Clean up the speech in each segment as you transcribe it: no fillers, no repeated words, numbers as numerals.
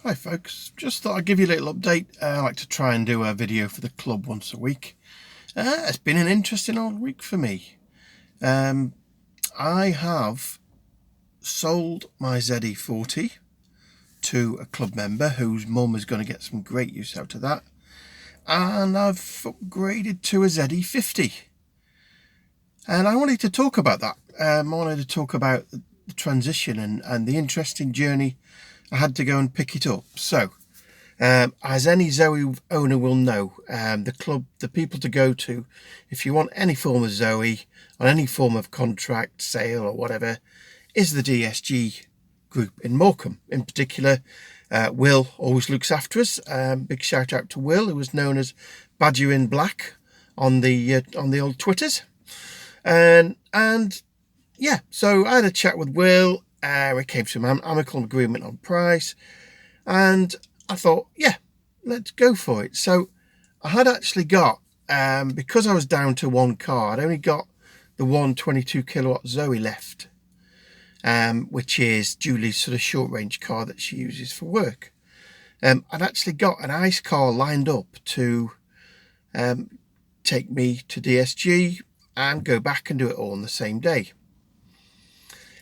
Hi folks, just thought I'd give you a little update. I like to try and do a video for the club once a week. It's been an interesting old week for me. I have sold my ZE40 to a club member whose mum is going to get some great use out of that, and I've upgraded to a ZE50. And I wanted to talk about that. I wanted to talk about the transition and the interesting journey I had to go and pick it up. So, as any Zoe owner will know, the people to go to if you want any form of Zoe on any form of contract, sale or whatever, is the DSG group in Morecambe. In particular, Will always looks after us. Big shout out to Will, who was known as Badger in Black on the old Twitters. And yeah, so I had a chat with Will. We came to an amicable agreement on price, and I thought, yeah, let's go for it. So I had actually got, because I was down to one car, I'd only got the 122 kilowatt Zoe left, which is Julie's sort of short range car that she uses for work. I'd actually got an ICE car lined up to take me to DSG and go back and do it all on the same day.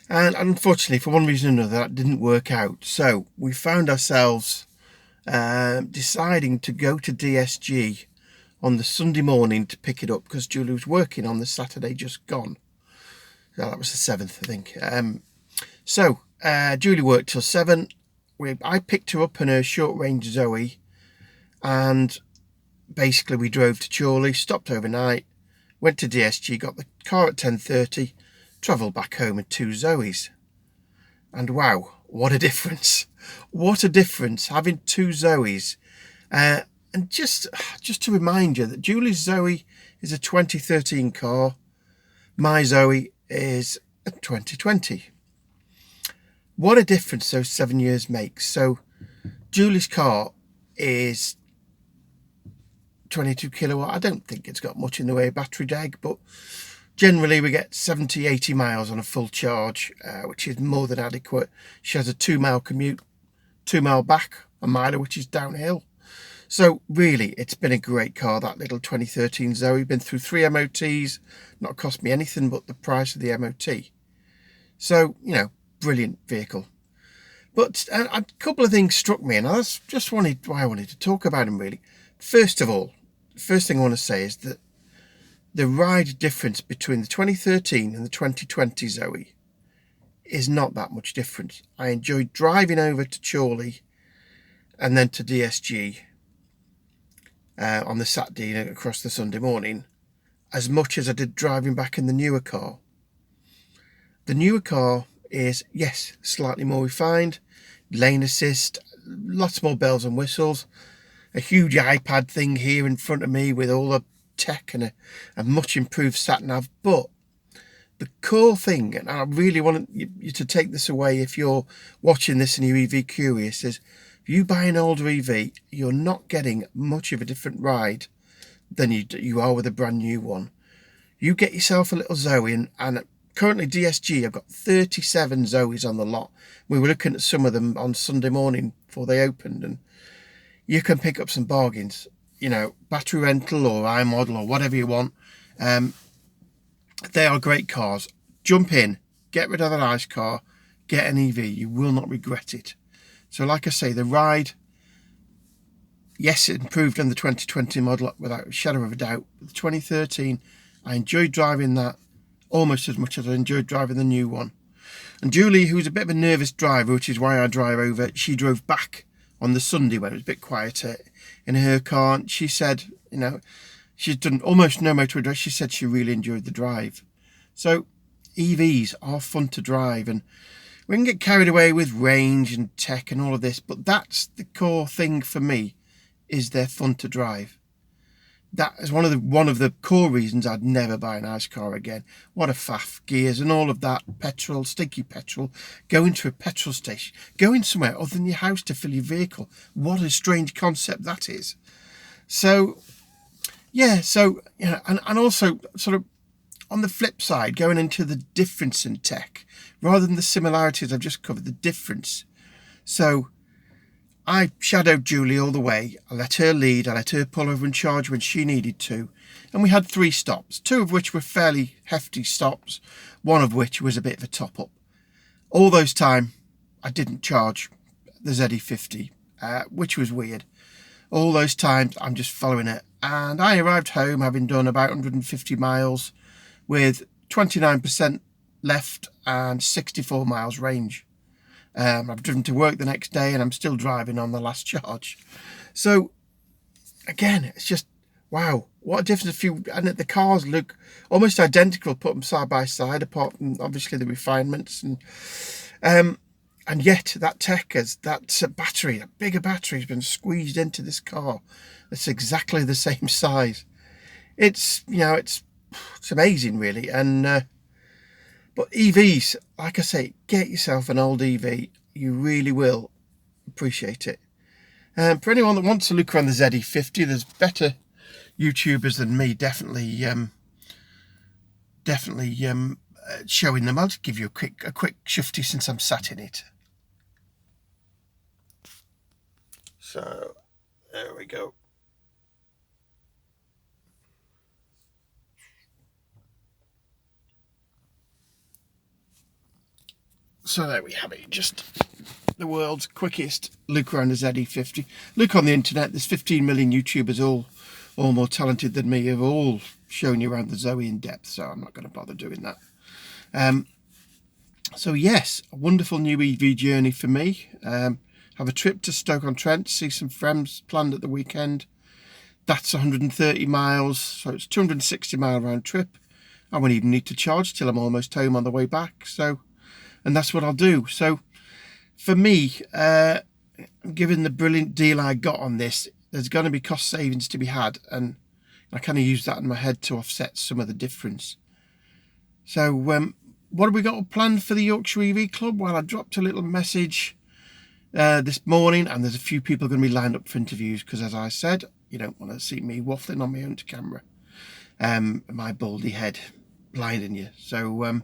And unfortunately, for one reason or another, that didn't work out. So we found ourselves deciding to go to DSG on the Sunday morning to pick it up, because Julie was working on the Saturday just gone. No, that was the 7th, I think. So Julie worked till 7. I picked her up in her short range Zoe, and basically we drove to Chorley, stopped overnight, went to DSG, got the car at 10:30, travelled back home in 2 Zoes. And wow, what a difference. What a difference having 2 Zoes. And just to remind you that Julie's Zoe is a 2013 car. My Zoe is a 2020. What a difference those 7 years makes. So Julie's car is 22 kilowatt. I don't think it's got much in the way of battery drag, but generally we get 70-80 miles on a full charge, which is more than adequate. She has a 2-mile commute, 2 mile back, a miler, which is downhill. So really, it's been a great car, that little 2013 Zoe. Been through 3 MOTs, not cost me anything but the price of the MOT. So, you know, brilliant vehicle. But a couple of things struck me, and that's just why I wanted to talk about them, really. First of all, the first thing I want to say is that the ride difference between the 2013 and the 2020 Zoe is not that much different. I enjoyed driving over to Chorley and then to DSG on the Saturday and across the Sunday morning as much as I did driving back in the newer car. The newer car is, yes, slightly more refined, lane assist, lots more bells and whistles, a huge iPad thing here in front of me with all the tech and a much improved sat-nav. But the core thing, and I really want you to take this away if you're watching this and you're EV curious, is if you buy an older EV, you're not getting much of a different ride than you are with a brand new one. You get yourself a little Zoe, and currently DSG, I've got 37 Zoes on the lot. We were looking at some of them on Sunday morning before they opened, and you can pick up some bargains. You know, battery rental or iModel or whatever you want. They are great cars. Jump in, get rid of that ICE car, get an EV. You will not regret it. So like I say, the ride, yes, it improved on the 2020 model without a shadow of a doubt. But the 2013, I enjoyed driving that almost as much as I enjoyed driving the new one. And Julie, who's a bit of a nervous driver, which is why I drive over, she drove back on the Sunday when it was a bit quieter in her car. And she said, you know, she's done almost no motor address. She said she really enjoyed the drive. So EVs are fun to drive, and we can get carried away with range and tech and all of this, but that's the core thing for me, is they're fun to drive. That is one of the core reasons I'd never buy an ICE car again. What a faff, gears and all of that, petrol, stinky petrol, going to a petrol station, going somewhere other than your house to fill your vehicle. What a strange concept that is. So, yeah, so, you know, and also sort of on the flip side, going into the difference in tech, rather than the similarities I've just covered, the difference. So I shadowed Julie all the way. I let her lead. I let her pull over and charge when she needed to. And we had 3 stops, 2 of which were fairly hefty stops, 1 of which was a bit of a top-up. All those time, I didn't charge the ZE50, which was weird. All those times, I'm just following it. And I arrived home having done about 150 miles with 29% left and 64 miles range. I've driven to work the next day and I'm still driving on the last charge. So, again, it's just, wow, what a difference. And the cars look almost identical, put them side by side, apart from obviously the refinements. And yet that tech, that battery, that bigger battery has been squeezed into this car. That's exactly the same size. It's, it's amazing really. And, but EVs, like I say, get yourself an old EV. You really will appreciate it. For anyone that wants to look around the ZE50, there's better YouTubers than me, definitely showing them. I'll just give you a quick shufty since I'm sat in it. So, there we go. So there we have it, just the world's quickest look around the ZE50. Look on the internet, there's 15 million YouTubers, all more talented than me, have all shown you around the Zoe in depth, so I'm not going to bother doing that. So yes, a wonderful new EV journey for me. Have a trip to Stoke-on-Trent, see some friends planned at the weekend. That's 130 miles, so it's 260 mile round trip. I won't even need to charge till I'm almost home on the way back, so... And that's what I'll do. So for me, given the brilliant deal I got on this, there's going to be cost savings to be had. And I kind of use that in my head to offset some of the difference. So what have we got planned for the Yorkshire EV Club? Well, I dropped a little message this morning, and there's a few people going to be lined up for interviews because, as I said, you don't want to see me waffling on my own to camera. My baldy head blinding you. So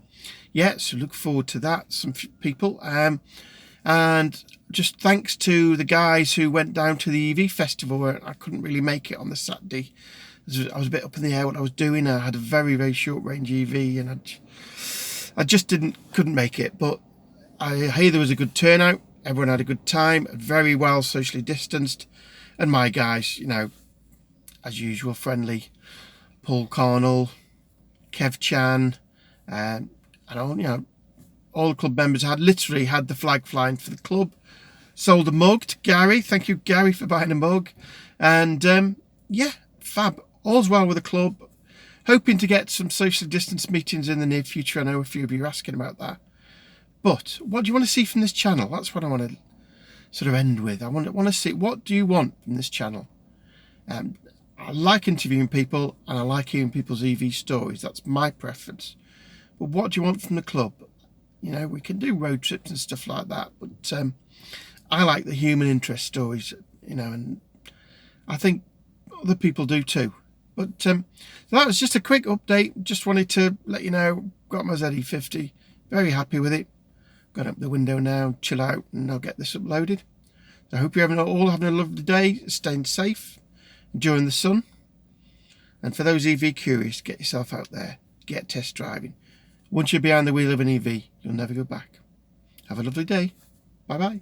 yeah, so look forward to that. Some people and just thanks to the guys who went down to the EV festival where I couldn't really make it on the Saturday. I was a bit up in the air what I was doing. I had a very, very short range EV and I just couldn't make it, but I hear there was a good turnout. Everyone had a good time, very well socially distanced, and my guys, as usual, friendly. Paul Carnell, Kev Chan, and all the club members literally had the flag flying for the club. Sold a mug to Gary. Thank you, Gary, for buying a mug. And yeah, fab. All's well with the club. Hoping to get some social distance meetings in the near future. I know a few of you are asking about that. But what do you want to see from this channel? That's what I want to sort of end with. I want to see, what do you want from this channel? I like interviewing people and I like hearing people's EV stories. That's my preference. But what do you want from the club? We can do road trips and stuff like that. But I like the human interest stories, and I think other people do too. But so that was just a quick update. Just wanted to let you know, got my ZE50. Very happy with it. Got up the window now, chill out, and I'll get this uploaded. So I hope you're all having a lovely day, staying safe, enjoying the sun. And for those EV curious, get yourself out there, get test driving. Once you're behind the wheel of an EV, you'll never go back. Have a lovely day. Bye bye.